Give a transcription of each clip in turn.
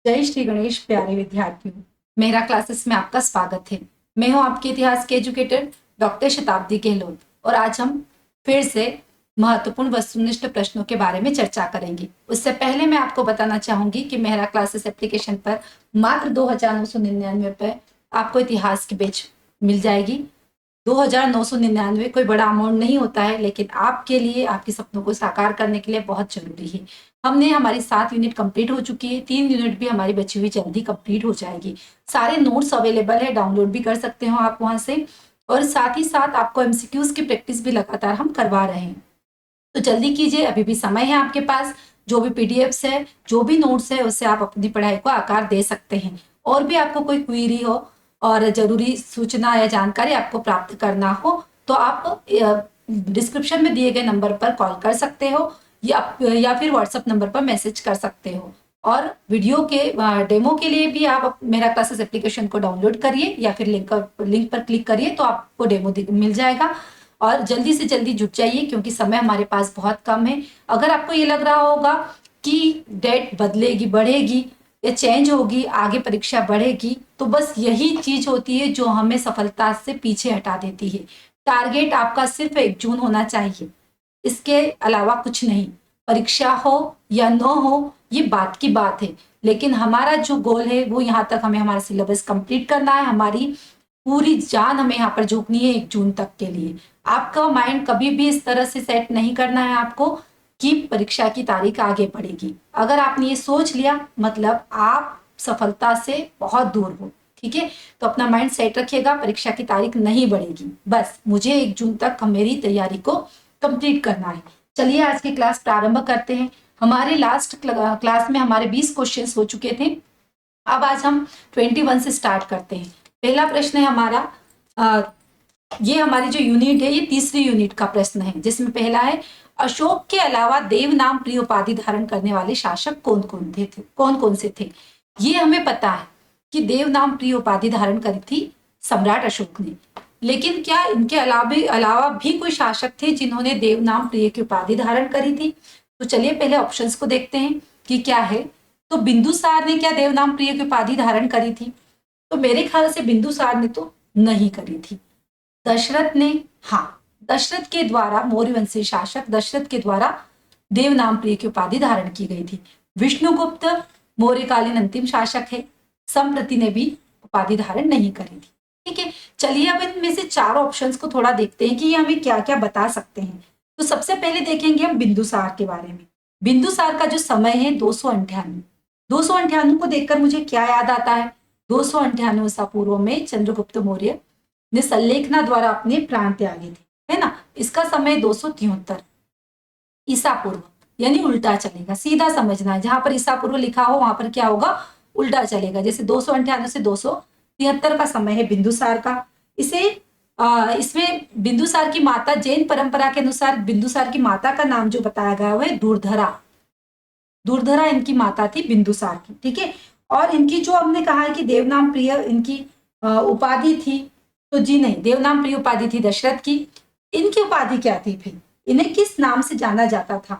जय श्री गणेश प्यारे विद्यार्थियों। मेरा क्लासेस में आपका स्वागत है। मैं हूं आपके इतिहास के एजुकेटर डॉक्टर शताब्दी गहलोत और आज हम फिर से महत्वपूर्ण वस्तुनिष्ठ प्रश्नों के बारे में चर्चा करेंगे। उससे पहले मैं आपको बताना चाहूंगी कि मेरा क्लासेस एप्लीकेशन पर मात्र 2,999 रुपये आपको इतिहास की बैच मिल जाएगी। 2,999 कोई बड़ा अमाउंट नहीं होता है, लेकिन आपके लिए, आपके सपनों को साकार करने के लिए बहुत जरूरी है। हमने हमारी 7 यूनिट कंप्लीट हो चुकी है, 3 यूनिट भी हमारी बची हुई जल्दी कंप्लीट हो जाएगी। सारे नोट्स अवेलेबल है, डाउनलोड भी कर सकते हो आप वहां से। और साथ ही साथ आपको एमसीक्यूज की प्रैक्टिस भी लगातार हम करवा रहे हैं, तो जल्दी कीजिए, अभी भी समय है आपके पास। जो भी पीडीएफ्स है, जो भी नोट्स है, उससे आप अपनी पढ़ाई को आकार दे सकते हैं। और भी आपको कोई क्वेरी हो और जरूरी सूचना या जानकारी आपको प्राप्त करना हो तो आप डिस्क्रिप्शन में दिए गए नंबर पर कॉल कर सकते हो या फिर व्हाट्सएप नंबर पर मैसेज कर सकते हो। और वीडियो के डेमो के लिए भी आप मेरा क्लासेस एप्लीकेशन को डाउनलोड करिए या फिर लिंक पर क्लिक करिए तो आपको डेमो मिल जाएगा। और जल्दी से जल्दी जुट जाइए क्योंकि समय हमारे पास बहुत कम है। अगर आपको ये लग रहा होगा कि डेट बदलेगी, बढ़ेगी या चेंज होगी, आगे परीक्षा बढ़ेगी, तो बस यही चीज होती है जो हमें सफलता से पीछे हटा देती है। टारगेट आपका सिर्फ 1 जून होना चाहिए, इसके अलावा कुछ नहीं। परीक्षा हो या न हो ये बात की बात है, लेकिन हमारा जो गोल है वो यहाँ तक, हमें हमारा सिलेबस कंप्लीट करना है। हमारी पूरी जान हमें यहाँ पर झोंकनी है 1 जून तक के लिए। आपका माइंड कभी भी इस तरह से सेट नहीं करना है आपको कि परीक्षा की तारीख आगे बढ़ेगी। अगर आपने ये सोच लिया मतलब आप सफलता से बहुत दूर हो। ठीक है, तो अपना माइंड सेट रखिएगा, परीक्षा की तारीख नहीं बढ़ेगी, बस मुझे 1 जून तक मेरी तैयारी को कंप्लीट करना है। चलिए आज की क्लास प्रारंभ करते हैं। हमारे लास्ट क्लास में हमारे 20 क्वेश्चंस हो चुके थे। अब आज हम 21 से स्टार्ट करते हैं। पहला प्रश्न है हमारा, ये हमारी जो यूनिट है ये तीसरी यूनिट का प्रश्न है, जिसमें पहला है अशोक के अलावा देव नाम प्रिय उपाधि धारण करने वाले शासक कौन कौन से थे। ये हमें पता है कि देव नाम प्रिय उपाधि धारण करी थी सम्राट अशोक ने, लेकिन क्या इनके अलावा भी कोई शासक थे जिन्होंने देव नाम प्रिय की उपाधि धारण करी थी। तो चलिए पहले ऑप्शंस को देखते हैं कि क्या है। तो बिंदुसार ने क्या देव नाम प्रिय की उपाधि धारण करी थी? तो मेरे ख्याल से बिंदुसार ने तो नहीं करी थी। दशरथ ने, हाँ, दशरथ के द्वारा, मौर्य वंशी शासक दशरथ के द्वारा देव नाम प्रिय की उपाधि धारण की गई थी। विष्णुगुप्त मौर्यकालीन अंतिम शासक है, संप्रति ने भी उपाधि धारण नहीं करी थी। ठीक है, चलिए अब इनमें से 4 ऑप्शंस को थोड़ा देखते हैं कि ये हमें क्या क्या बता सकते हैं। तो सबसे पहले देखेंगे हम बिंदुसार के बारे में। बिंदुसार का जो समय है 298। 298 को देखकर मुझे क्या याद आता है? 298 ईसा पूर्व में चंद्रगुप्त मौर्य ने सल्लेखना द्वारा अपने प्राण त्यागे थे, है ना। इसका समय 273 ईसा पूर्व, यानी उल्टा चलेगा, सीधा समझना है। जहां पर ईसा पूर्व लिखा हो वहां पर क्या होगा? उल्टा चलेगा। जैसे 298 से 273 का समय है बिंदुसार का। इसमें बिंदुसार की माता, जैन परंपरा के अनुसार बिंदुसार की माता का नाम जो बताया गया हुआ है दूरधरा। दूरधरा इनकी माता थी बिंदुसार की। ठीक है, और इनकी जो हमने कहा है कि देवनाम प्रिय इनकी उपाधि थी, तो जी नहीं, देवनाम प्रिय उपाधि थी दशरथ की। इनकी उपाधि क्या थी फिर? इन्हें किस नाम से जाना जाता था?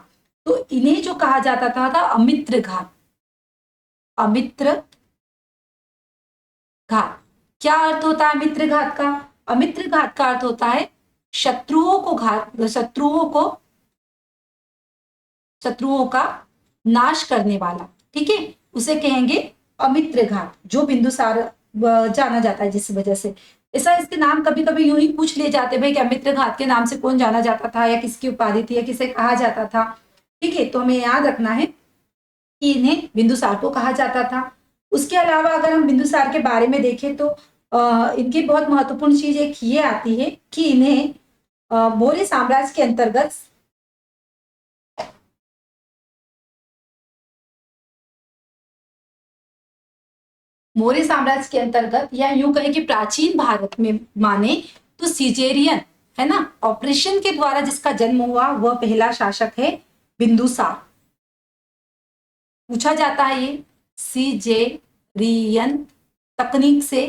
तो इन्हें जो कहा जाता था अमित्र घात। अमित्र घात क्या अर्थ होता है अमित्र घात का? अमित्र घात का अर्थ होता है शत्रुओं का नाश करने वाला। ठीक है, उसे कहेंगे अमित्र घात, जो बिंदुसार जाना जाता है जिस वजह से। ऐसा इसके नाम कभी कभी यूं ही पूछ लिए जाते भाई कि अमित्र घात के नाम से कौन जाना जाता था या किसकी उपाधि थी या किसे कहा जाता था। ठीक है, तो हमें याद रखना है कि इन्हें बिंदुसार को कहा जाता था। उसके अलावा अगर हम बिंदुसार के बारे में देखें तो इनकी बहुत महत्वपूर्ण चीज एक ये आती है कि इन्हें मौर्य साम्राज्य के अंतर्गत मौर्य साम्राज्य के अंतर्गत या यूं कहें कि प्राचीन भारत में माने तो सीजेरियन, है ना, ऑपरेशन के द्वारा जिसका जन्म हुआ वह पहला शासक है बिंदुसार। पूछा जाता है ये सीजेरियन तकनीक से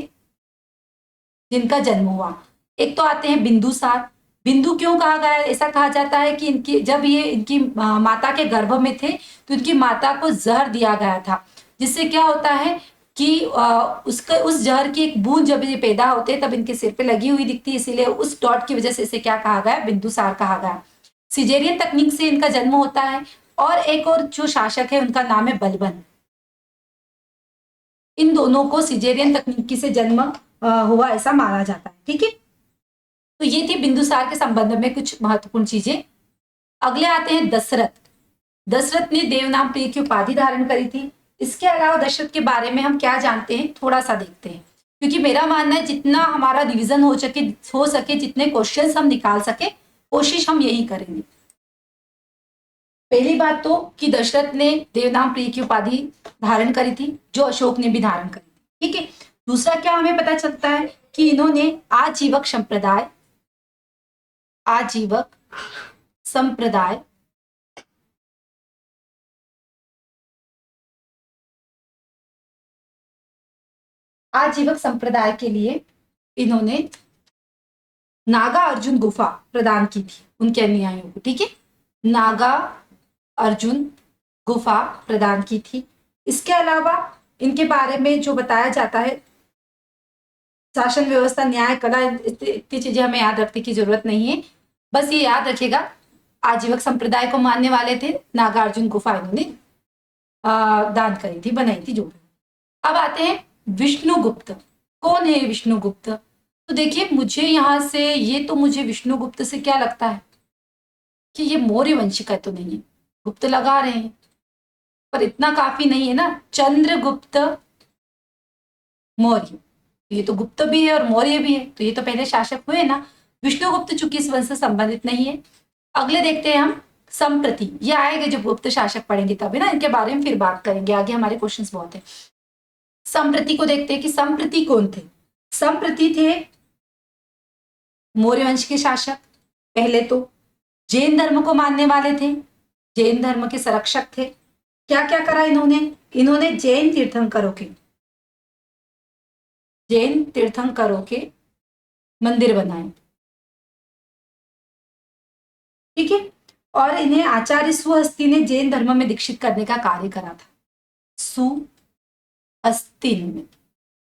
जिनका जन्म हुआ। एक तो आते हैं बिंदुसार। बिंदु क्यों कहा गया? ऐसा कहा जाता है कि जब ये इनकी माता के गर्भ में थे तो इनकी माता को जहर दिया गया था। जिससे क्या होता है कि उसका उस जहर की एक बूंद जब ये पैदा होते हैं तब इनके सिर पे लगी हुई दिखती है, इसीलिए उस डॉट की वजह से इसे क्या कहा गया, बिंदुसार कहा गया। सिजेरियन तकनीक से इनका जन्म होता है। और एक और जो शासक है उनका नाम है बलबन। इन दोनों को सिजेरियन तकनीकी से जन्म हुआ ऐसा माना जाता है। ठीक है, तो ये थी बिंदुसार के संबंध में कुछ महत्वपूर्ण चीजें। अगले आते हैं दशरथ। दशरथ ने देवनाम प्रिय की उपाधि धारण करी थी। इसके अलावा दशरथ के बारे में हम क्या जानते हैं थोड़ा सा देखते हैं, क्योंकि मेरा मानना है जितना हमारा रिवीजन हो सके जितने क्वेश्चंस हम निकाल सके कोशिश हम यही करेंगे। पहली बात तो कि दशरथ ने देवनाम प्रिय की उपाधि धारण करी थी, जो अशोक ने भी धारण करी थी। ठीक है, दूसरा क्या हमें पता चलता है कि इन्होंने आजीवक संप्रदाय आजीवक संप्रदाय के लिए इन्होंने नागा अर्जुन गुफा प्रदान की थी उनके अनुयायियों को। ठीक है, नागा अर्जुन गुफा प्रदान की थी। इसके अलावा इनके बारे में जो बताया जाता है, शासन व्यवस्था, न्याय, कला, इतनी चीजें हमें याद रखने की जरूरत नहीं है, बस ये याद रखिएगा आजीवक संप्रदाय को मानने वाले थे, नागार्जुन गुफा इन्होंने दान करी थी, बनाई थी, जो भी। अब आते हैं विष्णुगुप्त। कौन है विष्णुगुप्त? तो देखिए मुझे यहां से ये तो मुझे विष्णुगुप्त से क्या लगता है कि ये मौर्य वंश का तो नहीं है, गुप्त लगा रहे हैं पर इतना काफी नहीं है ना। चंद्रगुप्त मौर्य, ये तो गुप्त भी है और मौर्य भी है, तो ये तो पहले शासक हुए ना। विष्णुगुप्त चूंकि इस वंश से संबंधित नहीं है। अगले देखते हैं हम संप्रति। ये आएगा जब गुप्त शासक पढ़ेंगे तभी ना, इनके बारे में फिर बात करेंगे, आगे हमारे क्वेश्चंस बहुत है। संप्रति को देखते हैं कि संप्रति कौन थे। संप्रति थे मौर्य वंश के शासक। पहले तो जैन धर्म को मानने वाले थे, जैन धर्म के संरक्षक थे। क्या क्या करा इन्होंने जैन तीर्थंकरों के मंदिर बनाए। ठीक है, और इन्हें आचार्य सुहस्ती ने जैन धर्म में दीक्षित करने का कार्य करा था। सुहस्ती ने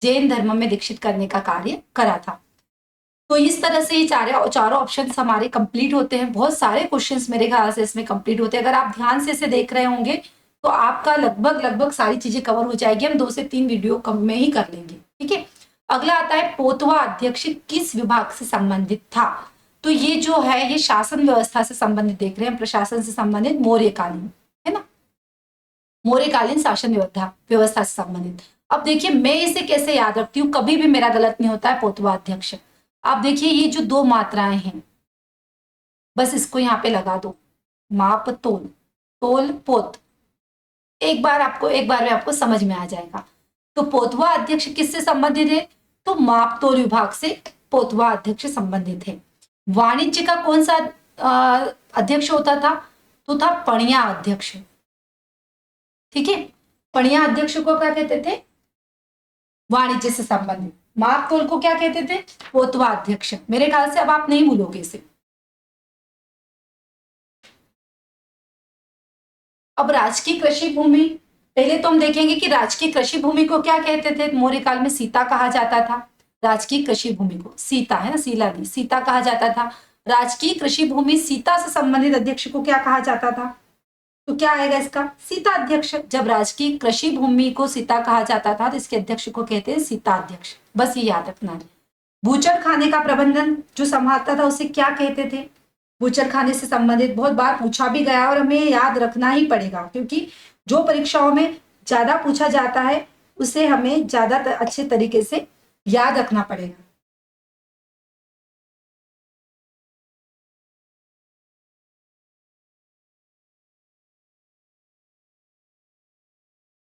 जैन धर्म में दीक्षित करने का कार्य करा था। तो इस तरह से ये चारों ऑप्शंस हमारे कंप्लीट होते हैं। बहुत सारे क्वेश्चंस मेरे ख्याल से इसमें कंप्लीट होते हैं। अगर आप ध्यान से इसे देख रहे होंगे तो आपका लगभग सारी चीजें कवर हो जाएगी। हम 2 से 3 वीडियो कम में ही कर लेंगे। ठीक है, अगला आता है पोतवा अध्यक्ष किस विभाग से संबंधित था। तो ये जो है ये शासन व्यवस्था से संबंधित देख रहे हैं, प्रशासन से संबंधित, मौर्यकालीन, है ना, मौर्यकालीन शासन व्यवस्था से संबंधित। अब देखिए मैं इसे कैसे याद रखती हूँ, कभी भी मेरा गलत नहीं होता है। पोतवा अध्यक्ष, आप देखिए ये जो 2 मात्राएं हैं, बस इसको यहाँ पे लगा दो, माप तोल, तोल पोत, एक बार में आपको समझ में आ जाएगा। तो पोतवा अध्यक्ष किससे संबंधित है? तो माप तोल विभाग से पोतवा अध्यक्ष संबंधित है। वाणिज्य का कौन सा अध्यक्ष होता था? तो था पणिया अध्यक्ष। ठीक है, पणिया अध्यक्ष को क्या कहते थे? वाणिज्य से संबंधित। माप तोल को क्या कहते थे? पोतवा अध्यक्ष। मेरे ख्याल से अब आप नहीं भूलोगे इसे। अब राजकीय कृषि भूमि, पहले तो हम देखेंगे कि राजकीय कृषि भूमि को क्या कहते थे। मौर्य काल में सीता कहा जाता था। राजकीय कृषि भूमि को सीता, है ना, सीला दी, सीता कहा जाता था। राजकीय कृषि भूमि सीता से संबंधित अध्यक्ष को क्या कहा जाता था? तो क्या आएगा इसका? सीता अध्यक्ष। जब राजकीय कृषि भूमि को सीता कहा जाता था तो इसके अध्यक्ष को कहते हैं सीता अध्यक्ष। बस ये याद रखना है। बूचर खाने का प्रबंधन जो संभालता था उसे क्या कहते थे? बूचर खाने से संबंधित बहुत बार पूछा भी गया और हमें याद रखना ही पड़ेगा, क्योंकि जो परीक्षाओं में ज्यादा पूछा जाता है उसे हमें ज्यादा अच्छे तरीके से याद रखना पड़ेगा।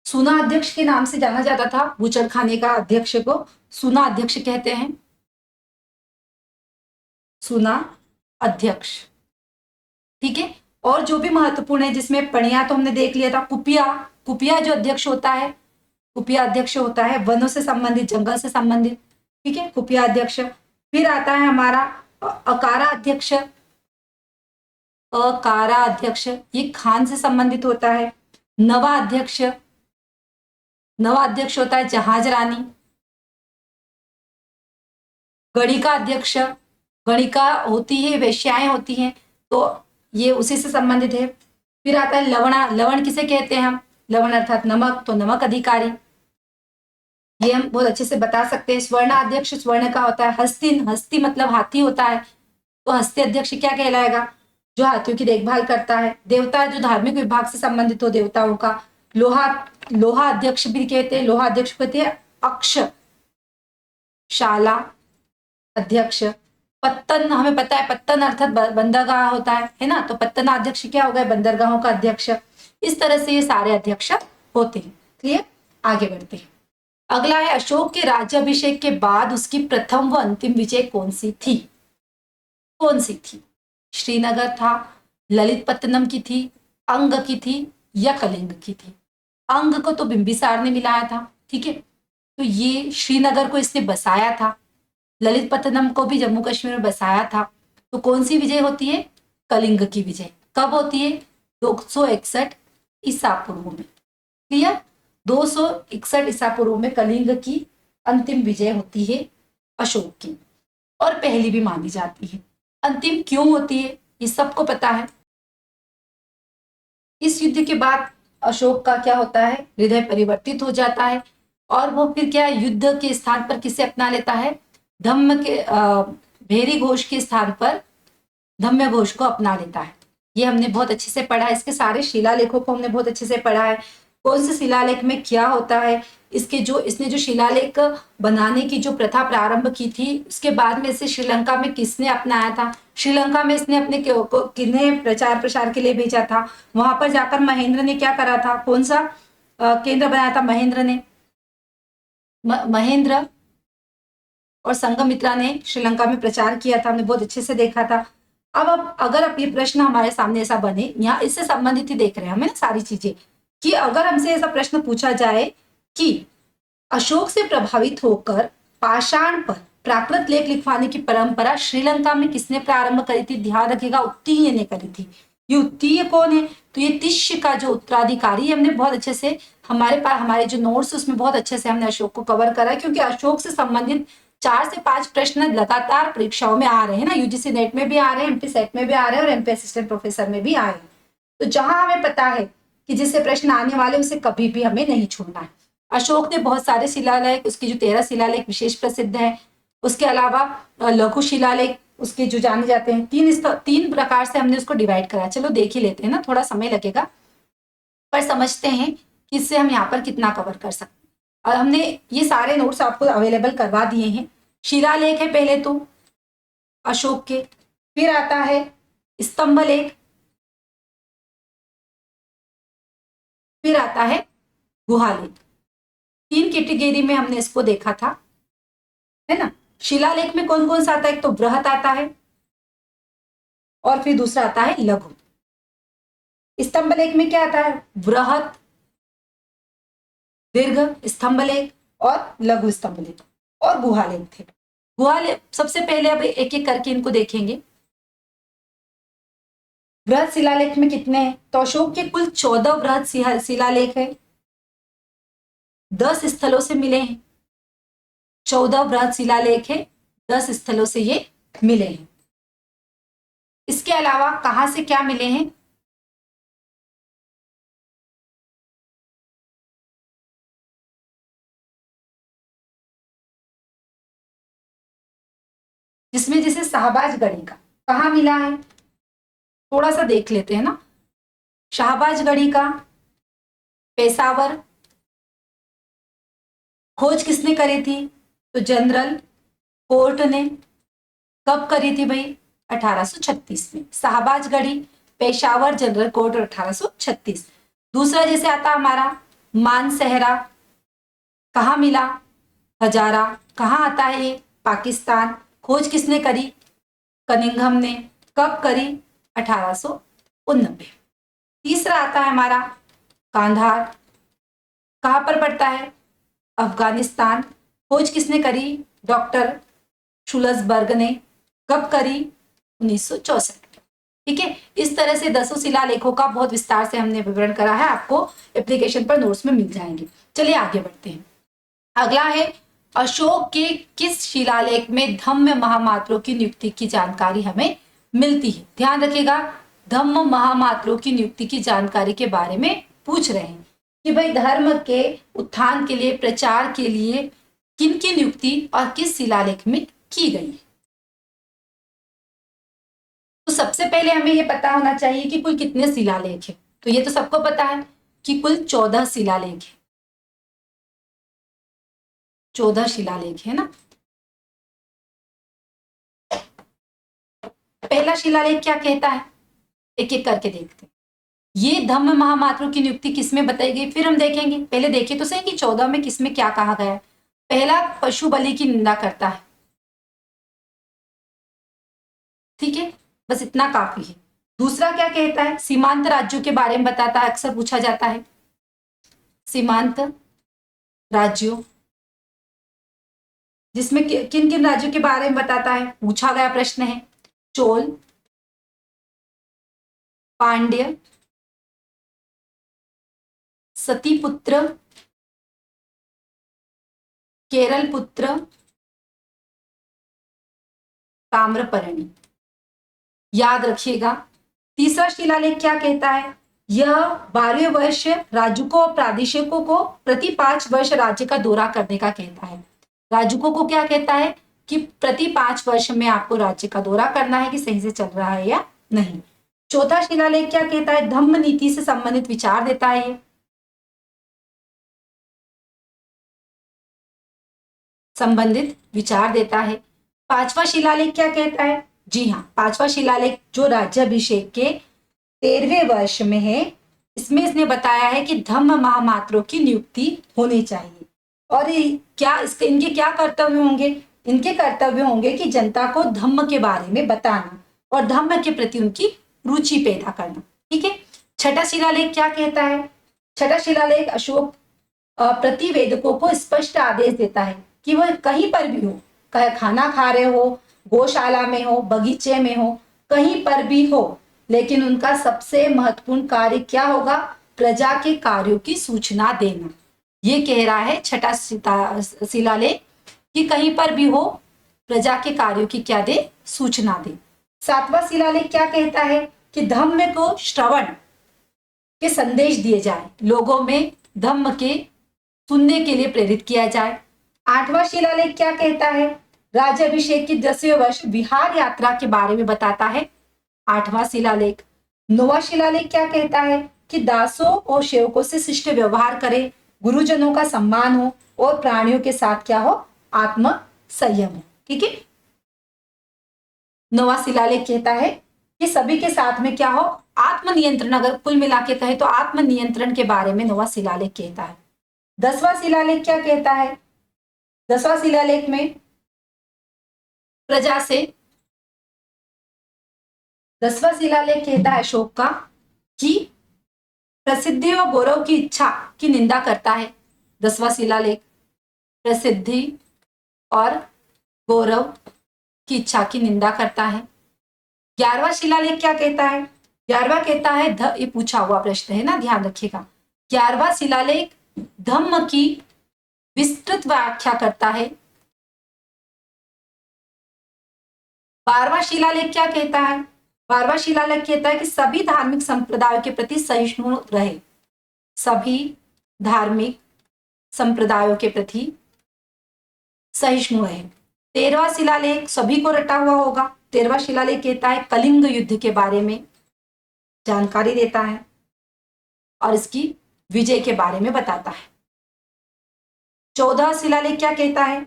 सूना अध्यक्ष के नाम से जाना जाता था। बूचर खाने का अध्यक्ष को सूना अध्यक्ष कहते हैं। सूना अध्यक्ष, ठीक है। और जो भी महत्वपूर्ण है जिसमें पणिया तो हमने देख लिया था। कुपिया, कुपिया जो अध्यक्ष होता है, कुपिया अध्यक्ष होता है वनों से संबंधित, जंगल से संबंधित, ठीक है, कुपिया अध्यक्ष। फिर आता है हमारा अकारा अध्यक्ष। अकारा अध्यक्ष ये खान से संबंधित होता है। नवा अध्यक्ष, नवा अध्यक्ष होता है जहाज रानी। गणिका अध्यक्ष, गणिका होती है, वेश्याएं होती हैं, तो ये उसी से संबंधित है। फिर आता है लवणा, लवण किसे कहते हैं हम, लवण अर्थात नमक, तो नमक अधिकारी, ये हम बहुत अच्छे से बता सकते हैं। स्वर्णा अध्यक्ष, स्वर्ण का होता है हस्ती, हस्ती मतलब हाथी होता है, तो हस्ती अध्यक्ष क्या कहलाएगा, जो हाथियों की देखभाल करता है। देवता जो धार्मिक विभाग से संबंधित हो देवताओं का। लोहा, लोहा अध्यक्ष भी कहते हैं, लोहा अध्यक्ष कहते हैं अक्ष शाला अध्यक्ष। पत्तन, हमें पता है पत्तन अर्थात बंदरगाह होता है ना, तो पत्तन अध्यक्ष क्या होगा, बंदरगाहों का अध्यक्ष। इस तरह से ये सारे अध्यक्ष होते हैं। क्लियर, आगे बढ़ते हैं। अगला है अशोक के राज्याभिषेक के बाद उसकी प्रथम व अंतिम विजय कौन सी थी, कौन सी थी। श्रीनगर था, ललितपत्तनम की थी, अंग की थी या कलिंग की थी। अंग को तो बिंबिसार ने मिलाया था, ठीक है, तो ये श्रीनगर को इसने बसाया था, ललितपत्तनम को भी जम्मू कश्मीर में बसाया था। तो कौन सी विजय होती है, कलिंग की विजय। कब होती है, 261 ईसा पूर्व में। क्लियर, 261 ईसा पूर्व में कलिंग की अंतिम विजय होती है अशोक की, और पहली भी मानी जाती है। अंतिम क्यों होती है ये सबको पता है। इस युद्ध के बाद अशोक का क्या होता है, हृदय परिवर्तित हो जाता है, और वो फिर क्या युद्ध के स्थान पर किसे अपना लेता है, धम्म के भेरी घोष के स्थान पर धम्य घोष को अपना लेता है। ये हमने बहुत अच्छे से पढ़ा है, इसके सारे शिलालेखों को हमने बहुत अच्छे से पढ़ा है, कौन से शिलालेख में क्या होता है, इसने जो शिलालेख बनाने की जो प्रथा प्रारंभ की थी, उसके बाद में इसे श्रीलंका में किसने अपनाया था, श्रीलंका में इसने अपने किन्हें प्रचार प्रसार के लिए भेजा था, वहां पर जाकर महेंद्र ने क्या करा था, कौन सा केंद्र बनाया था महेंद्र ने, महेंद्र और संघमित्रा ने श्रीलंका में प्रचार किया था, हमने बहुत अच्छे से देखा था। अब अगर अब ये प्रश्न हमारे सामने ऐसा बने, यहाँ इससे संबंधित ही देख रहे हैं हमें ना सारी चीजें, कि अगर हमसे ऐसा प्रश्न पूछा जाए कि अशोक से प्रभावित होकर पाषाण पर प्राकृत लेख लिखवाने की परंपरा श्रीलंका में किसने प्रारंभ करी थी, ध्यान रखिएगा उत्तीय ने करी थी। ये उत्तीय कौन है, तो ये तिष्य का जो उत्तराधिकारी है। हमने बहुत अच्छे से हमारे पास हमारे जो नोट्स उसमें बहुत अच्छे से हमने अशोक को कवर करा है, क्योंकि अशोक से संबंधित 4 से 5 प्रश्न लगातार परीक्षाओं में आ रहे हैं ना, यूजीसी नेट में भी आ रहे हैं, एमपी सेट में भी आ रहे हैं और एमपी असिस्टेंट प्रोफेसर में भी आ रहे हैं। तो जहां हमें पता है कि जिससे प्रश्न आने वाले उसे कभी भी हमें नहीं छोड़ना है। अशोक ने बहुत सारे शिलालेख, उसकी जो 13 शिलालेख विशेष प्रसिद्ध है, उसके अलावा लघु शिलालेख उसके जो जाने जाते हैं, 3 प्रकार से हमने उसको डिवाइड करा। चलो देख ही लेते हैं ना, थोड़ा समय लगेगा पर समझते हैं कि इससे हम यहाँ पर कितना कवर कर सकते हैं। और हमने ये सारे नोट्स आपको अवेलेबल करवा दिए हैं। शिलालेख है पहले तो अशोक के, फिर आता है स्तंभ लेख, फिर आता है गुहालेख। 3 कैटेगरी में हमने इसको देखा था, है ना। शिलालेख में कौन कौन सा आता है, एक तो बृहत आता है और फिर दूसरा आता है लघु। स्तंभ लेख में क्या आता है, बृहत, दीर्घ स्तंभ लेख और लघु स्तंभ लेख, और गुहालेख थे। गुहालेख सबसे पहले अब एक एक करके इनको देखेंगे। बृहत शिलालेख में कितने हैं, तो अशोक के कुल 14 बृहत शिलालेख है, 10 स्थलों से मिले हैं। 14 बृहत शिलालेख है, 10 स्थलों से ये मिले हैं। इसके अलावा कहां से क्या मिले हैं, जिसमें जैसे शाहबाज गढ़ी का कहाँ मिला है, थोड़ा सा देख लेते हैं ना। शाहबाज गढ़ी का पेशावर, खोज किसने करी थी, तो जनरल कोर्ट ने। कब करी थी भाई, 1836 में। शाहबाज गढ़ी, पेशावर, जनरल कोर्ट और 1836। दूसरा जैसे आता हमारा मानसहरा, कहाँ मिला, हजारा, कहाँ आता है ये, पाकिस्तान। खोज किसने करी, कनिंघम ने। कब करी, 1889। तीसरा आता है हमारा कांधार, कहाँ पर पड़ता है, अफगानिस्तान। खोज किसने करी, डॉक्टर शुलसबर्ग ने। कब करी, 1964। ठीक है, इस तरह से 10 शिलालेखों का बहुत विस्तार से हमने विवरण करा है, आपको एप्लीकेशन पर नोट्स में मिल जाएंगे। चलिए आगे बढ़ते हैं। अगला है, अशोक के किस शिलालेख में धम्म महामात्रों की नियुक्ति की जानकारी हमें मिलती है? ध्यान रखिएगा, धम्म महामात्रों की नियुक्ति की जानकारी के बारे में पूछ रहे हैं कि भाई धर्म के उत्थान के लिए, प्रचार के लिए किन की नियुक्ति और किस शिलालेख में की गई है। तो सबसे पहले हमें यह पता होना चाहिए कि कुल कितने शिलालेख है। तो ये तो सबको पता है कि कुल 14 शिलालेख है। 14 शिलालेख है ना। पहला शिलालेख क्या कहता है, एक एक करके देखते हैं। ये धम्म महामात्रों की नियुक्ति किसमें बताई गई, फिर हम देखेंगे। पहले देखिए तो सही कि 14 में किसमें क्या कहा गया है। पहला, पशु बलि की निंदा करता है। ठीक है, बस इतना काफी है। दूसरा क्या कहता है, सीमांत राज्यों के बारे में बताता है, अक्सर पूछा जाता है। सीमांत राज्यों, जिसमें किन किन राज्यों के बारे में बताता है, पूछा गया प्रश्न है। चोल, पांड्य, सतीपुत्र, केरल पुत्र, ताम्रपर्णी। याद रखिएगा। तीसरा शिलालेख क्या कहता है, यह 12वें वर्ष राजुकों और प्रादेशिकों को प्रति 5 वर्ष राज्य का दौरा करने का कहता है। राजुकों को क्या कहता है कि प्रति 5 वर्ष में आपको राज्य का दौरा करना है कि सही से चल रहा है या नहीं। चौथा शिलालेख क्या कहता है, धम्म नीति से संबंधित विचार देता है। ये संबंधित विचार देता है। पांचवा शिलालेख क्या कहता है, जी हाँ, पांचवा शिलालेख जो राज्याभिषेक के 13वें वर्ष में है, इसमें इसने बताया है कि धम्म महामात्रों की नियुक्ति होनी चाहिए। और क्या इसके इनके क्या कर्तव्य होंगे, इनके कर्तव्य होंगे कि जनता को धम्म के बारे में बताना और धम्म के प्रति उनकी रुचि पैदा करना। ठीक है। छठा शिलालेख क्या कहता है, छठा शिलालेख अशोक प्रतिवेदकों को स्पष्ट आदेश देता है कि वह कहीं पर भी हो, कहे खाना खा रहे हो, गौशाला में हो, बगीचे में हो, कहीं पर भी हो, लेकिन उनका सबसे महत्वपूर्ण कार्य क्या होगा, प्रजा के कार्यों की सूचना देना। ये कह रहा है छठा शिलालेख कि कहीं पर भी हो, प्रजा के कार्यों की क्या दे, सूचना दे। सातवां शिलालेख क्या कहता है कि धम्म को श्रवण के संदेश दिए जाए, लोगों में धम्म के सुनने के लिए प्रेरित किया जाए। आठवां शिलालेख क्या कहता है, राज्याभिषेक की 10वें वर्ष बिहार यात्रा के बारे में बताता है, आठवां शिलालेख। नौवां शिलालेख क्या कहता है कि दासों और सेवकों से शिष्ट व्यवहार करे, गुरुजनों का सम्मान हो और प्राणियों के साथ क्या हो, आत्म संयम हो। ठीक है। नौवां शिलालेख कहता है कि सभी के साथ में क्या हो, आत्मनियंत्रण, अगर कुल मिला के कहे तो आत्मनियंत्रण के बारे में नौवां शिलालेख कहता है। 10वां शिलालेख क्या कहता है, 10वां शिलालेख में प्रजा से, 10वां शिलालेख कहता है अशोक का कि प्रसिद्धि व गौरव की इच्छा की निंदा करता है। 10वां शिलालेख प्रसिद्धि और गौरव की इच्छा की निंदा करता है। 11वां शिलालेख क्या कहता है, 11वां कहता है, ये पूछा हुआ प्रश्न है ना, ध्यान रखिएगा। 11वां शिलालेख धम्म की विस्तृत व्याख्या करता है। 12वां शिलालेख क्या कहता है, 12वां शिलालेख कहता है कि सभी धार्मिक संप्रदायों के प्रति सहिष्णु रहे, सभी धार्मिक संप्रदायों के प्रति सहिष्णु रहे। 13वां शिलालेख सभी को रटा हुआ होगा। 13वां शिलालेख कहता है कलिंग युद्ध के बारे में जानकारी देता है और इसकी विजय के बारे में बताता है। 14वां शिलालेख क्या कहता है,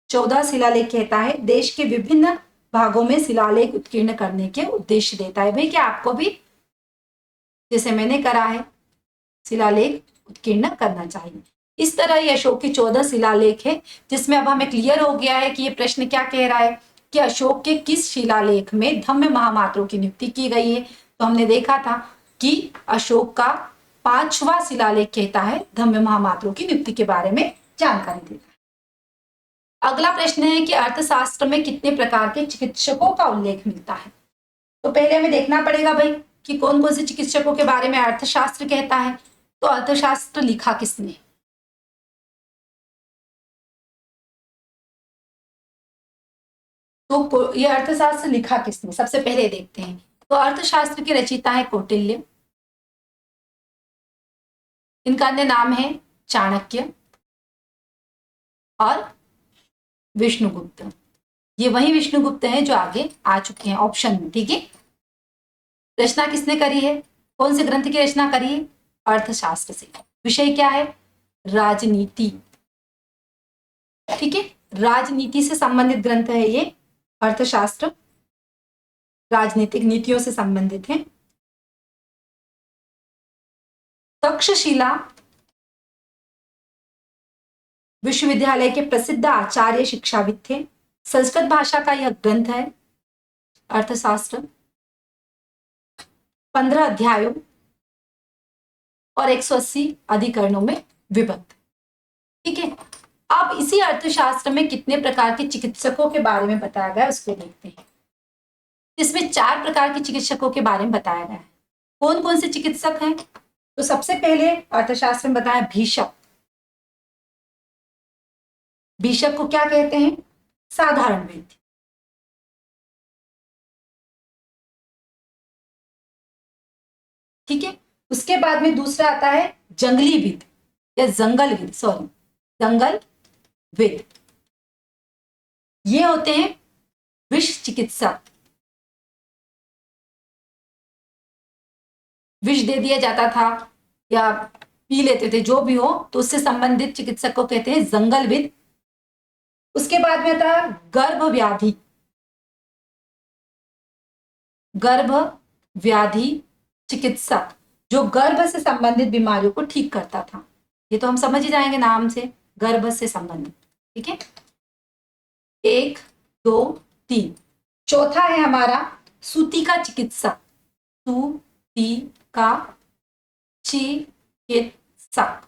14वां शिलालेख कहता है देश के विभिन्न भागों में शिलालेख उत्कीर्ण करने के उद्देश्य देता है। भाई क्या आपको भी जैसे मैंने करा है शिलालेख उत्कीर्ण करना चाहिए। इस तरह ये अशोक के 14 शिलालेख है, जिसमें अब हमें क्लियर हो गया है कि ये प्रश्न क्या कह रहा है कि अशोक के किस शिलालेख में धम्म महामात्रों की नियुक्ति की गई है। तो हमने देखा था कि अशोक का 5वां शिलालेख कहता है धम्म महामात्रों की नियुक्ति के बारे में जानकारी देता है। अगला प्रश्न है कि अर्थशास्त्र में कितने प्रकार के चिकित्सकों का उल्लेख मिलता है। तो पहले हमें देखना पड़ेगा भाई कि कौन कौन से चिकित्सकों के बारे में अर्थशास्त्र कहता है। तो अर्थशास्त्र लिखा किसने, तो ये अर्थशास्त्र लिखा किसने, सबसे पहले देखते हैं। तो अर्थशास्त्र के रचयिता है कौटिल्य, इनका अन्य नाम है चाणक्य और विष्णुगुप्त। ये वही विष्णुगुप्त हैं जो आगे आ चुके हैं ऑप्शन में, ठीक है। रचना किसने करी है, कौन से ग्रंथ की रचना करी है, अर्थशास्त्र से। विषय क्या है, राजनीति, ठीक है। राजनीति से संबंधित ग्रंथ है ये अर्थशास्त्र, राजनीतिक नीतियों से संबंधित है। तक्षशिला विश्वविद्यालय के प्रसिद्ध आचार्य शिक्षाविद थे। संस्कृत भाषा का यह ग्रंथ है अर्थशास्त्र, 15 अध्यायों और 180 अधिकरणों में विभक्त, ठीक है। अब इसी अर्थशास्त्र में कितने प्रकार के चिकित्सकों के बारे में बताया गया है उसको देखते हैं। इसमें 4 प्रकार के चिकित्सकों के बारे में बताया गया है। कौन कौन से चिकित्सक हैं, तो सबसे पहले अर्थशास्त्र में बताया भीषक। भीषक को क्या कहते हैं, साधारण वैद्य। ठीक है। उसके बाद में दूसरा आता है जंगली विद या जंगल विद, सॉरी जंगल विद। ये होते हैं विष चिकित्सक। विष दे दिया जाता था या पी लेते थे, जो भी हो, तो उससे संबंधित चिकित्सक को कहते हैं जंगल विद। उसके बाद में आता है गर्भ व्याधि, गर्भ व्याधि चिकित्सक, जो गर्भ से संबंधित बीमारियों को ठीक करता था। ये तो हम समझ ही जाएंगे नाम से, गर्भ से संबंधित, ठीक है। 1 2 3। चौथा है हमारा सूतिका चिकित्सक, सूतिका चिकित्सक।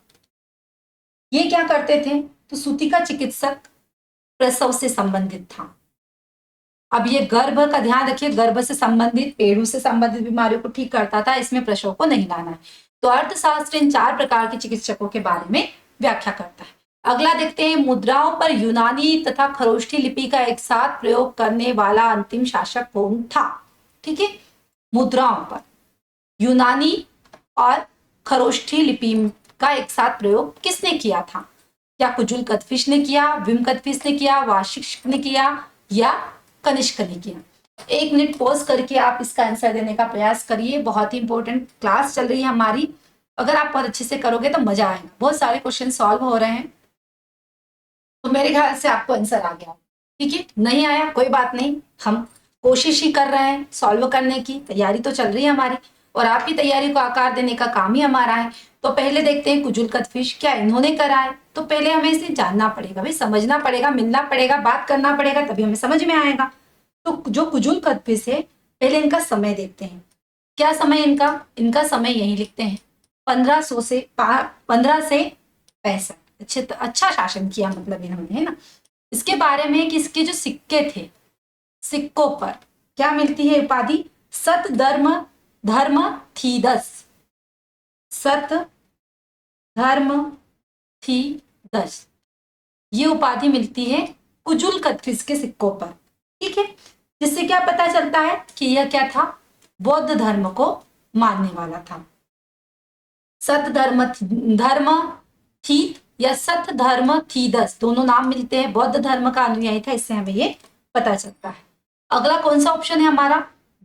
ये क्या करते थे, तो सूतिका चिकित्सक प्रसव से संबंधित था। अब ये गर्भ का ध्यान रखिए, गर्भ से संबंधित, पेड़ू से संबंधित बीमारियों को ठीक करता था, इसमें प्रसव को नहीं लाना है। तो अर्थशास्त्र इन 4 प्रकार के चिकित्सकों के बारे में व्याख्या करता है। अगला देखते हैं, मुद्राओं पर यूनानी तथा खरोष्ठी लिपि का एक साथ प्रयोग करने वाला अंतिम शासक कौन था, ठीक है। मुद्राओं पर यूनानी और खरोष्ठी लिपि का एक साथ प्रयोग किसने किया था, क्या कुजुल कदफिश ने किया, विम कदफिश ने किया, वाशिष्ठ ने किया या कनिष्क ने किया। 1 मिनट पॉज करके आप इसका आंसर देने का प्रयास करिए। बहुत ही इंपॉर्टेंट क्लास चल रही है हमारी, अगर आप बहुत अच्छे से करोगे तो मजा आएगा। बहुत सारे क्वेश्चन सॉल्व हो रहे हैं, तो मेरे ख्याल से आपको आंसर आ गया, ठीक है। नहीं आया कोई बात नहीं, हम कोशिश ही कर रहे हैं सॉल्व करने की, तैयारी तो चल रही है हमारी, और आपकी तैयारी को आकार देने का काम ही हमारा है। तो पहले देखते हैं कुजुल कदफिश क्या इन्होंने करा है। तो पहले हमें इसे जानना पड़ेगा भाई, समझना पड़ेगा, मिलना पड़ेगा, बात करना पड़ेगा, तभी हमें समझ में आएगा। तो जो कुजुल कदफिश है, पहले इनका समय देखते हैं। क्या समय इनका समय यही लिखते हैं 1500 से 15 से 65। अच्छा शासन किया मतलब इन्होंने, है ना। इसके बारे में कि इसके जो सिक्के थे, सिक्कों पर क्या मिलती है उपाधि, सत धर्म थीदस, सत धर्म थीदस, ये उपाधि मिलती है कुजुल कदफिश के सिक्कों पर, ठीक है। जिससे क्या पता चलता है कि यह क्या था, बौद्ध धर्म को मानने वाला था। सत धर्म थीत या सत धर्म थीदस, दोनों नाम मिलते हैं, बौद्ध धर्म का अनुयायी था, इससे हमें ये पता चलता है। अगला कौन सा ऑप्शन है हमारा,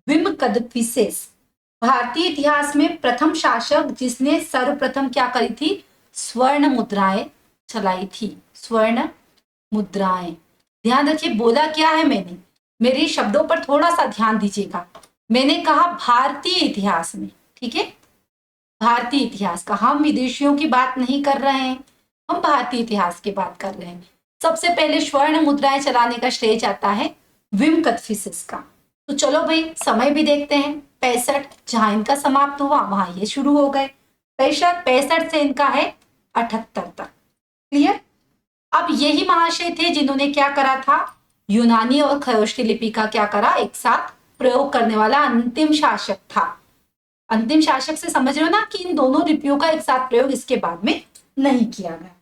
विम कदफिसेस। भारतीय इतिहास में प्रथम शासक जिसने सर्वप्रथम क्या करी थी, स्वर्ण मुद्राएं चलाई थी, स्वर्ण मुद्राएं। ध्यान रखिए बोला क्या है मैंने, मेरे शब्दों पर थोड़ा सा ध्यान दीजिएगा। मैंने कहा भारतीय इतिहास में, ठीक है, भारतीय इतिहास का, हम विदेशियों की बात नहीं कर रहे हैं, हम भारतीय इतिहास की बात कर रहे हैं। सबसे पहले स्वर्ण मुद्राएं चलाने का श्रेय आता है विम कदफिसेस का। तो चलो भाई समय भी देखते हैं, 65 जहां इनका समाप्त हुआ वहां ये शुरू हो गए, 65 से इनका है 78 तक, क्लियर। अब यही महाशय थे जिन्होंने क्या करा था, यूनानी और खरोष्ठी लिपि का क्या करा, एक साथ प्रयोग करने वाला अंतिम शासक था। अंतिम शासक से समझ रहे हो ना कि इन दोनों लिपियों का एक साथ प्रयोग इसके बाद में नहीं किया गया,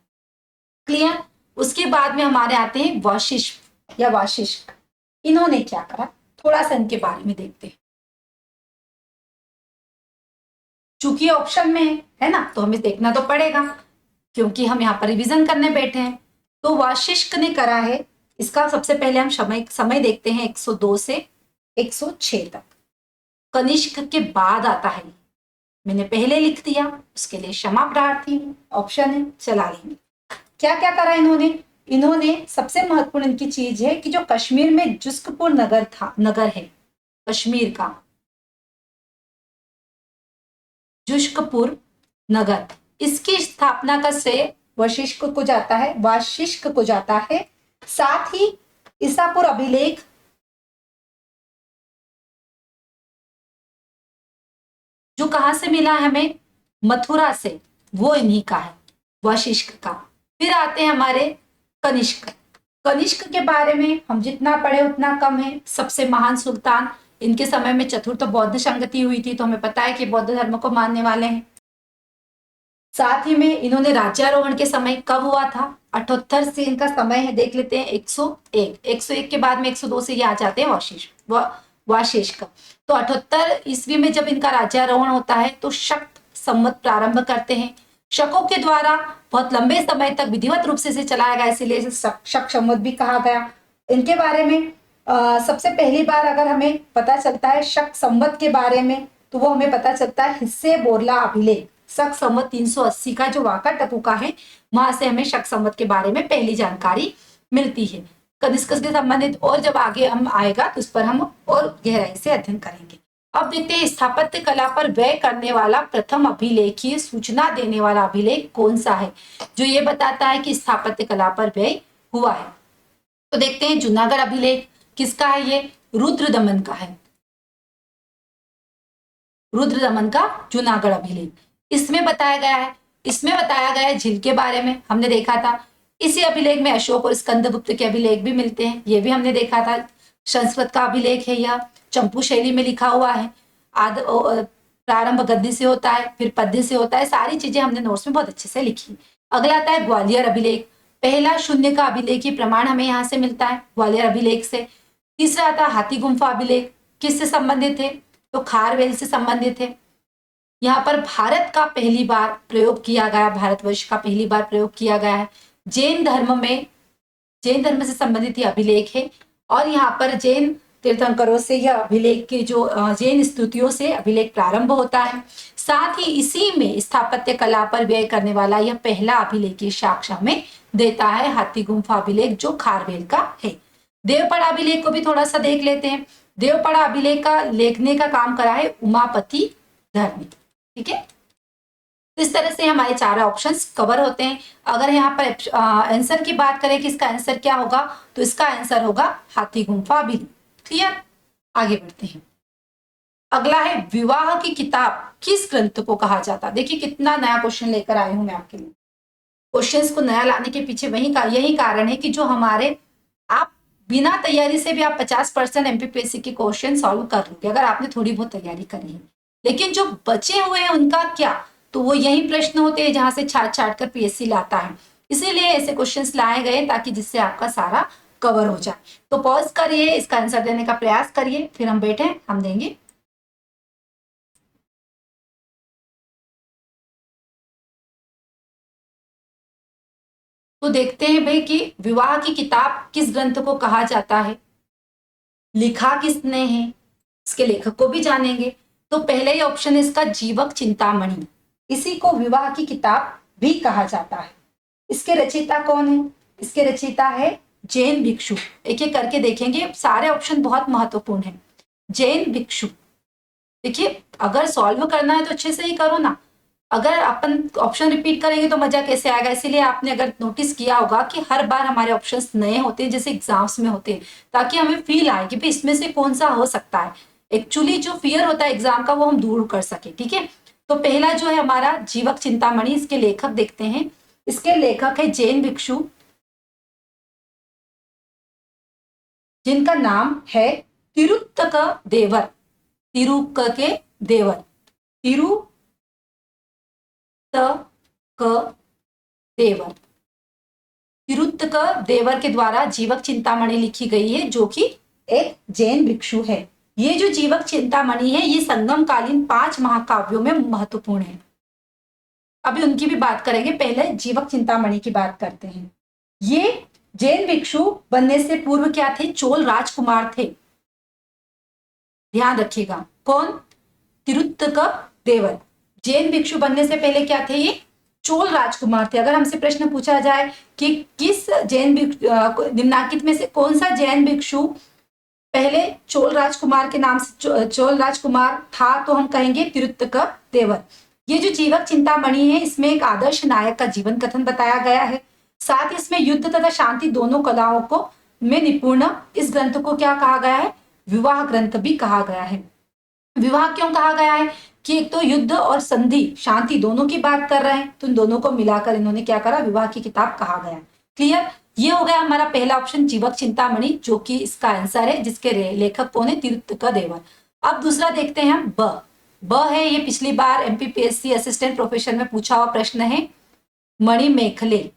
क्लियर। उसके बाद में हमारे आते हैं वशिष्ठ या वाशिष्ठ। इन्होंने क्या करा, थोड़ा सा इनके बारे में देखते हैं। चूंकि ऑप्शन में है ना, तो हमें देखना तो पड़ेगा क्योंकि हम यहाँ पर रिवीजन करने बैठे हैं। तो वाशिष्क ने करा है, इसका सबसे पहले हम समय समय देखते हैं 102 से 106 तक। कनिष्क के बाद आता है, मैंने पहले लिख दिया, उसके लिए क्षमा प्रार्थी हूं। ऑप्शन है, चला लेंगे। क्या क्या करा इन्होंने, इन्होंने सबसे महत्वपूर्ण इनकी चीज है कि जो कश्मीर में जुस्कपुर नगर था, नगर है कश्मीर का जुष्कपुर नगर, इसकी स्थापना का श्रेय वशिष्क को जाता है, वाशिष्क को जाता है। साथ ही ईसापुर अभिलेख जो कहां से मिला है हमें, मथुरा से, वो इन्हीं का है, वशिष्क का। फिर आते हैं हमारे कनिष्क। कनिष्क के बारे में हम जितना पढ़े उतना कम है। सबसे महान सुल्तान, इनके समय में चतुर्थ बौद्ध संगति हुई थी, तो हमें पता है कि बौद्ध धर्म को मानने वाले हैं। साथ ही में इन्होंने राज्यारोहण के समय कब हुआ था, 78 से इनका समय है, देख लेते हैं 101। 101 के बाद में 102 से ये आ जाते हैं वाशिष्क। तो 78 ईस्वी में जब इनका राज्यारोहण होता है तो शक संवत प्रारंभ करते हैं। शकों के द्वारा बहुत लंबे समय तक विधिवत रूप से इसे चलाया गया, इसीलिए इसे शक संवत भी कहा गया। इनके बारे में सबसे पहली बार अगर हमें पता चलता है शक संवत के बारे में, तो वो हमें पता चलता है हिस्से बोरला अभिलेख, शक संवत 380 का जो वाकाटकू का है, वहां से हमें शक संवत के बारे में पहली जानकारी मिलती है। कनिष्क से संबंधित और जब आगे हम आएगा तो उस पर हम और गहराई से अध्ययन करेंगे। अब देखते हैं स्थापत्य कला पर व्यय करने वाला प्रथम अभिलेखीय सूचना देने वाला अभिलेख कौन सा है, जो ये बताता है कि स्थापत्य कला पर व्यय हुआ है। तो देखते हैं जूनागढ़ अभिलेख किसका है, ये रुद्र दमन का है, रुद्र दमन का जूनागढ़ अभिलेख। इसमें बताया गया है, इसमें बताया गया है झील के बारे में, हमने देखा था। इसी अभिलेख में अशोक और स्कंदगुप्त के अभिलेख भी मिलते हैं, ये भी हमने देखा था। संस्कृत का अभिलेख है, यह चंपू शैली में लिखा हुआ है। प्रारंभ गद्य से होता है, फिर पद्य से होता है, सारी चीजें हमने नोट्स में बहुत अच्छे से लिखी। अगला आता है ग्वालियर अभिलेख, पहला शून्य का अभिलेखी प्रमाण हमें यहाँ से मिलता है ग्वालियर अभिलेख से। तीसरा आता है हाथी गुम्फा अभिलेख, किससे संबंधित है, तो खारवेल से संबंधित है। यहाँ पर भारत का पहली बार प्रयोग किया गया, भारतवर्ष का पहली बार प्रयोग किया गया है। जैन धर्म में, जैन धर्म से संबंधित यह अभिलेख है और यहाँ पर जैन तीर्थंकरों से यह अभिलेख की जो जैन स्तुतियों से अभिलेख प्रारंभ होता है। साथ ही इसी में स्थापत्य कला पर व्यय करने वाला यह पहला अभिलेखीय साक्ष्य हमें देता है हाथी गुम्फा अभिलेख, जो खारवेल का है। देवपड़ा अभिलेख को भी थोड़ा सा देख लेते हैं। देवपड़ा अभिलेख का लेखने का काम करा है उमापति धर्मी, ठीक है। इस तरह से हमारे चार ऑप्शंस कवर होते हैं। अगर यहाँ पर आंसर की बात करें कि इसका आंसर क्या होगा, तो इसका आंसर होगा हाथी गुम्फा अभिलेख। क्लियर, आगे बढ़ते हैं। अगला है विवाह की किताब किस ग्रंथ को कहा जाता। देखिए कितना नया क्वेश्चन लेकर आई हूं मैं आपके लिए। क्वेश्चंस को नया लाने के पीछे यही कारण है कि जो हमारे, आप बिना तैयारी से भी आप 50% एमपीपीएससी के क्वेश्चन सॉल्व कर लोगे अगर आपने थोड़ी बहुत तैयारी करी है। लेकिन जो बचे हुए हैं उनका क्या, तो वो यही प्रश्न होते हैं जहां से छाट छाट कर पीएससी लाता है। इसीलिए ऐसे क्वेश्चंस लाए गए ताकि जिससे आपका सारा कवर हो जाए। तो पॉज करिए, इसका आंसर देने का प्रयास करिए, फिर हम बैठे हम देंगे। तो देखते हैं भाई कि विवाह की किताब किस ग्रंथ को कहा जाता है, लिखा किसने है, इसके लेखक को भी जानेंगे। तो पहले ही ऑप्शन है इसका जीवक चिंतामणि, इसी को विवाह की किताब भी कहा जाता है। इसके रचयिता कौन है, इसके रचयिता है जैन भिक्षु। एक एक करके देखेंगे, सारे ऑप्शन बहुत महत्वपूर्ण है। जैन भिक्षु, देखिए अगर सॉल्व करना है तो अच्छे से ही करो ना, अगर अपन ऑप्शन रिपीट करेंगे तो मजा कैसे आएगा। इसीलिए आपने अगर नोटिस किया होगा कि हर बार हमारे ऑप्शंस नए होते हैं जैसे एग्जाम्स में होते हैं, ताकि हमें फील आए कि भाई इसमें से कौन सा हो सकता है। एक्चुअली जो फियर होता है एग्जाम का वो हम दूर कर सके, ठीक है। तो पहला जो है हमारा जीवक चिंतामणि, इसके लेखक देखते हैं। इसके लेखक है जैन भिक्षु, जिनका नाम है तिरुत्तक देवर, तिरुक के देवर, तिरु देवर, तिरुत्तक देवर के द्वारा जीवक चिंतामणि लिखी गई है, जो कि एक जैन भिक्षु है। ये जो जीवक चिंतामणि है ये संगमकालीन 5 महाकाव्यों में महत्वपूर्ण है। अभी उनकी भी बात करेंगे, पहले जीवक चिंतामणि की बात करते हैं। ये जैन भिक्षु बनने से पूर्व क्या थे? चोल राजकुमार थे। ध्यान रखिएगा, कौन? तिरुत्तक-देवर। जैन भिक्षु बनने से पहले क्या थे? ये चोल राजकुमार थे। अगर हमसे प्रश्न पूछा जाए कि किस जैन निम्नलिखित में से कौन सा जैन भिक्षु पहले चोल राजकुमार के नाम से चोल राजकुमार था, तो हम कहेंगे तिरुत्तक-देवर। ये जो जीवक चिंतामणि है इसमें एक आदर्श नायक का जीवन कथन बताया गया है। साथ ही इसमें युद्ध तथा शांति दोनों कलाओं को में निपुण। इस ग्रंथ को क्या कहा गया है? विवाह ग्रंथ भी कहा गया है। विवाह क्यों कहा गया है? कि एक तो युद्ध और संधि शांति दोनों की बात कर रहे हैं, तो इन दोनों को मिलाकर इन्होंने क्या करा? विवाह की किताब कहा गया। क्लियर? ये हो गया हमारा पहला ऑप्शन जीवक चिंतामणि, जो कि इसका आंसर है, जिसके लेखक कौन है? तिरुत्तक-देवर। अब दूसरा देखते हैं हम ब है, ये पिछली बार एमपीपीएससी असिस्टेंट प्रोफेसर में पूछा हुआ प्रश्न है। मणिमेखले।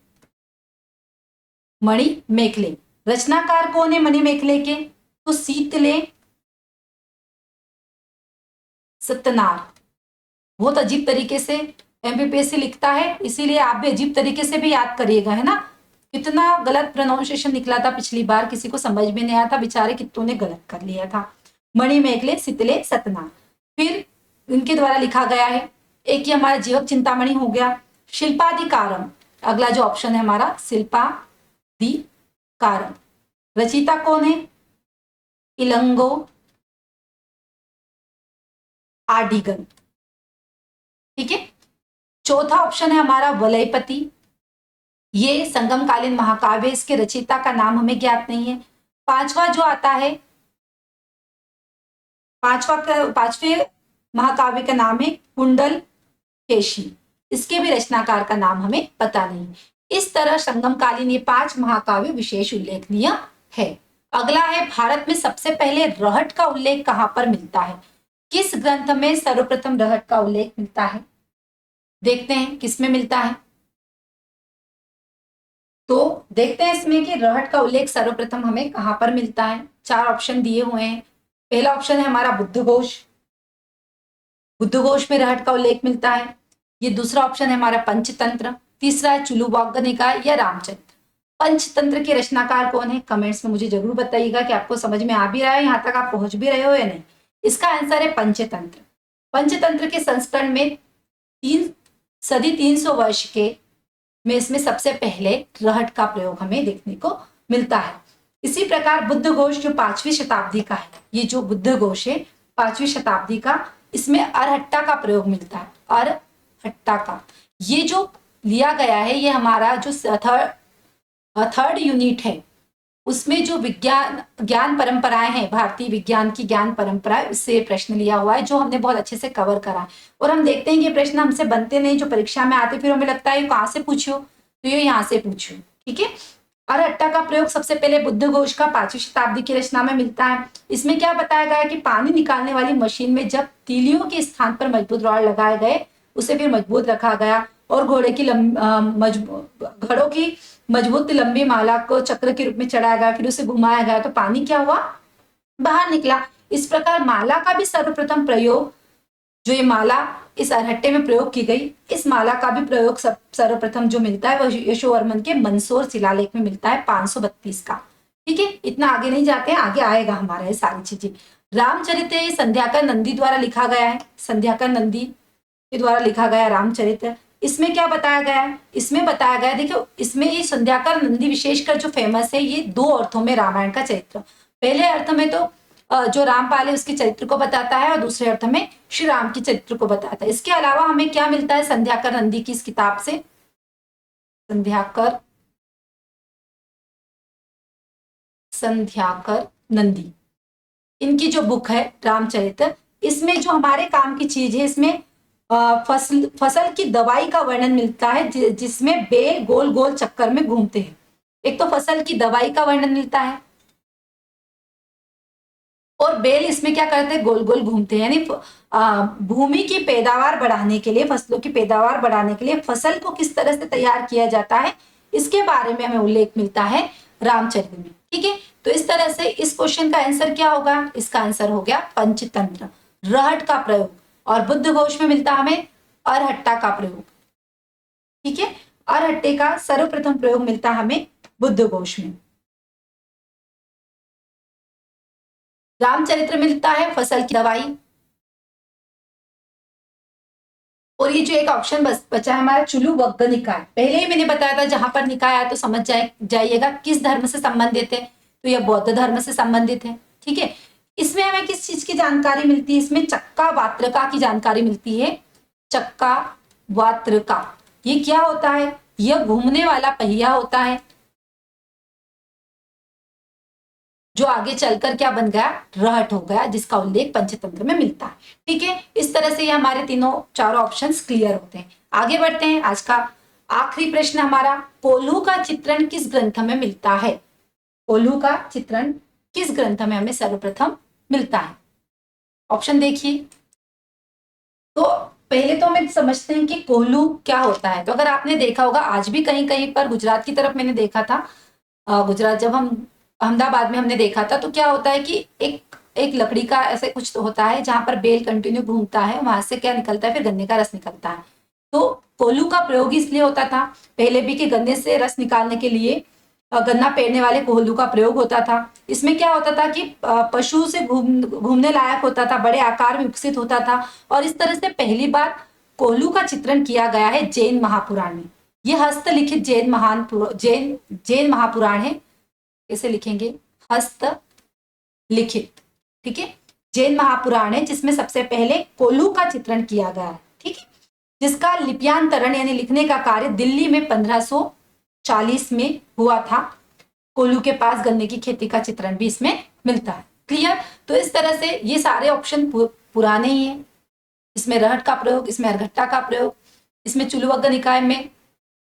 मणिमेखले रचनाकार कौन है मणिमेखले के? तो शीतले सत्यनार। बहुत अजीब तरीके से एमपीपीएससी लिखता है, इसीलिए आप भी अजीब तरीके से भी याद करिएगा, है ना। कितना गलत प्रोनाउंसिएशन निकला था पिछली बार, किसी को समझ में नहीं आया था, बेचारे कितनों ने गलत कर लिया था। मणिमेखले, शीतले, सत्यनार। फिर इनके द्वारा लिखा गया है। एक ही हमारा जीवक चिंतामणि हो गया। शिल्पाधिकारम, अगला जो ऑप्शन है हमारा शिल्पाधिकारम। रचिता कौन है? इलंगो आडिगन। ठीक है। चौथा ऑप्शन है हमारा वलयपति। ये संगमकालीन महाकाव्य, इसके रचयिता का नाम हमें ज्ञात नहीं है। पांचवा जो आता है, पांचवे महाकाव्य का नाम है कुंडल केशी। इसके भी रचनाकार का नाम हमें पता नहीं। इस तरह संगमकालीन ये 5 महाकाव्य विशेष उल्लेखनीय है। अगला है भारत में सबसे पहले रहट का उल्लेख कहां पर मिलता है? किस ग्रंथ में सर्वप्रथम रहट का उल्लेख मिलता है? देखते हैं किसमें मिलता है। तो देखते हैं इसमें कि रहट का उल्लेख सर्वप्रथम हमें कहां पर मिलता है। 4 ऑप्शन दिए हुए हैं। पहला ऑप्शन है हमारा बुद्धघोष। बुद्धघोष में रहट का उल्लेख मिलता है। ये दूसरा ऑप्शन है हमारा पंचतंत्र। तीसरा है चुलुवाग्ग निकाय या रामचरित। पंचतंत्र के रचनाकार कौन है? कमेंट्स में मुझे जरूर बताइएगा कि आपको समझ में आ भी रहा है, यहाँ तक आप पहुंच भी रहे हो या नहीं। इसका आंसर है पंचतंत्र। पंचतंत्र के संस्करण में 300 वर्ष के में इसमें सबसे पहले रहट का प्रयोग हमें देखने को मिलता है। इसी प्रकार बुद्धघोष जो 5वीं शताब्दी का है, ये जो बुद्धघोष है 5वीं शताब्दी का, इसमें अरहट्टा का प्रयोग मिलता है। अरहट्टा का ये जो लिया गया है, ये हमारा जो थर्ड यूनिट है उसमें जो ज्ञान परंपराएं हैं, भारतीय विज्ञान की ज्ञान परंपराएं, उससे प्रश्न लिया हुआ है, जो हमने बहुत अच्छे से कवर करा है। और हम देखते हैं कि प्रश्न हमसे बनते नहीं, जो परीक्षा में आते, फिर हमें लगता है कहाँ से पूछो, तो ये यहाँ से पूछो। ठीक है। अरहट्टा का प्रयोग सबसे पहले बुद्धघोष का 5वीं शताब्दी की रचना में मिलता है। इसमें क्या बताया गया है कि पानी निकालने वाली मशीन में जब तीलियों के स्थान पर मजबूत रॉड लगाए गए, उसे फिर मजबूत रखा गया और घड़ों की मजबूत लंबी माला को चक्र के रूप में चढ़ाया गया, फिर उसे घुमाया गया, तो पानी क्या हुआ? बाहर निकला। इस प्रकार माला का भी सर्वप्रथम प्रयोग, जो ये माला इस अरहट्टे में प्रयोग की गई, इस माला का भी प्रयोग सर्वप्रथम जो मिलता है वह यशोवर्मन के मंदसौर शिलालेख में मिलता है 532 का। ठीक है। इतना आगे नहीं जाते हैं, आगे आएगा हमारा ये सारी चीजें। रामचरित संध्याकर नंदी द्वारा लिखा गया है। संध्याकर नंदी के द्वारा लिखा गया रामचरित। इसमें क्या बताया गया है? इसमें बताया गया है, देखो इसमें ये संध्याकर नंदी विशेषकर जो फेमस है, ये 2 अर्थों में रामायण का चरित्र, पहले अर्थ में तो जो रामपाल है उसके चरित्र को बताता है और दूसरे अर्थ में श्री राम के चरित्र को बताता है। इसके अलावा हमें क्या मिलता है संध्याकर नंदी की इस किताब से? संध्याकर नंदी इनकी जो बुक है रामचरित, इसमें जो हमारे काम की चीज है, इसमें फसल की दवाई का वर्णन मिलता है, जिसमें बेल गोल गोल चक्कर में घूमते हैं। एक तो फसल की दवाई का वर्णन मिलता है और बेल इसमें क्या करते हैं? गोल गोल घूमते हैं। यानी भूमि की पैदावार बढ़ाने के लिए, फसलों की पैदावार बढ़ाने के लिए फसल को किस तरह से तैयार किया जाता है, इसके बारे में हमें उल्लेख मिलता है रामचरित में। ठीक है, तो इस तरह से इस क्वेश्चन का आंसर क्या होगा, इसका आंसर हो गया पंचतंत्र, रहट का प्रयोग। और बुद्ध घोष में मिलता हमें अरहट्टा का प्रयोग। ठीक है, अरहट्टे का सर्वप्रथम प्रयोग मिलता हमें बुद्ध घोष में। रामचरित्र मिलता है फसल की दवाई। और ये जो एक ऑप्शन बचा है हमारा चुलू वग्ग निकाय, पहले ही मैंने बताया था, जहां पर निकाय आया तो समझ जाइएगा किस धर्म से संबंधित है, तो यह बौद्ध धर्म से संबंधित है। ठीक है, इसमें हमें किस चीज की जानकारी मिलती है, इसमें चक्का वात्रका की जानकारी मिलती है। चक्का वात्रका ये क्या होता है, यह घूमने वाला पहिया होता है जो आगे चलकर क्या बन गया, रहट हो गया, जिसका उल्लेख पंचतंत्र में मिलता है। ठीक है, इस तरह से ये हमारे तीनों चारों ऑप्शंस क्लियर होते हैं। आगे बढ़ते हैं। आज का आखिरी प्रश्न हमारा, कोल्हू का चित्रण किस ग्रंथ में मिलता है। कोल्हू का चित्रण किस ग्रंथ में हमें सर्वप्रथम मिलता है। ऑप्शन देखिए, तो पहले तो हमें समझते हैं कि कोल्हू क्या होता है। तो अगर आपने देखा होगा, आज भी कहीं कहीं पर गुजरात की तरफ मैंने देखा था, गुजरात जब हम अहमदाबाद में हमने देखा था, तो क्या होता है कि एक लकड़ी का ऐसे कुछ तो होता है जहां पर बेल कंटिन्यू घूमता है, वहां से क्या निकलता है, फिर गन्ने का रस निकलता है। तो कोल्हू का प्रयोग इसलिए होता था पहले भी कि गन्ने से रस निकालने के लिए गन्ना पेरने वाले कोल्हू का प्रयोग होता था। इसमें क्या होता था कि पशु से घूमने लायक होता था, बड़े आकार में विकसित होता था। और इस तरह से पहली बार कोल्हू का चित्रण किया गया है जैन महापुराण में। यह हस्तलिखित जैन महापुराण है। कैसे लिखेंगे, हस्त लिखित। ठीक है, जैन महापुराण है जिसमें सबसे पहले कोल्हू का चित्रण किया गया है। ठीक है, जिसका लिप्यांतरण यानी लिखने का कार्य दिल्ली में 1540 में हुआ था। कोल्हू के पास गन्ने की खेती का चित्रण भी इसमें मिलता है। क्लियर, तो इस तरह से ये सारे ऑप्शन पुराने ही हैं। इसमें रहट का प्रयोग, इसमें अरघट्टा का प्रयोग, इसमें चुलू वग्ग निकाय में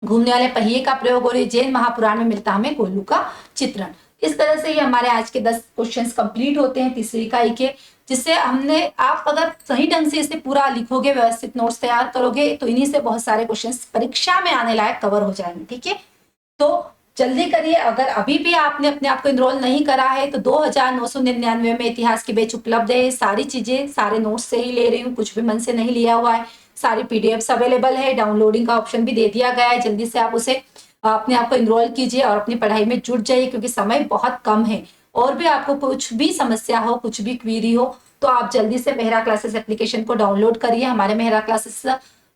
घूमने वाले पहिए का प्रयोग, और ये जैन महापुराण में मिलता हमें कोल्हू का चित्रण। इस तरह से ये हमारे आज के 10 क्वेश्चंस कंप्लीट होते हैं तीसरी इकाई के, जिससे हमने, आप अगर सही ढंग से इसे पूरा लिखोगे, व्यवस्थित नोट्स तैयार करोगे, तो इन्हीं से बहुत सारे क्वेश्चंस परीक्षा में आने लायक कवर हो जाएंगे। ठीक है, तो जल्दी करिए। अगर अभी भी आपने अपने आप को इनरोल नहीं करा है तो 2999 में इतिहास की बैच उपलब्ध है। सारी चीजें सारे नोट्स से ही ले रही हूँ, कुछ भी मन से नहीं लिया हुआ है। सारी पीडीएफ्स अवेलेबल है, डाउनलोडिंग का ऑप्शन भी दे दिया गया है। जल्दी से आप उसे अपने आप को इनरोल कीजिए और अपनी पढ़ाई में जुट जाइए, क्योंकि समय बहुत कम है। और भी आपको कुछ भी समस्या हो, कुछ भी क्वेरी हो, तो आप जल्दी से मेहरा क्लासेस एप्लीकेशन को डाउनलोड करिए, हमारे मेहरा क्लासेस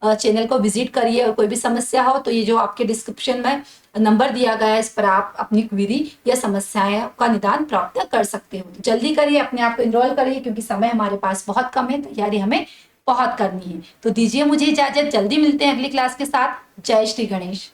चैनल को विजिट करिए। और कोई भी समस्या हो तो ये जो आपके डिस्क्रिप्शन में नंबर दिया गया है, इस पर आप अपनी क्वेरी या समस्याएं का निदान प्राप्त कर सकते हो। तो जल्दी करिए, अपने आप को इनरोल करिए, क्योंकि समय हमारे पास बहुत कम है, तैयारी हमें बहुत करनी है। तो दीजिए मुझे इजाजत, जल्दी मिलते हैं अगली क्लास के साथ। जय श्री गणेश।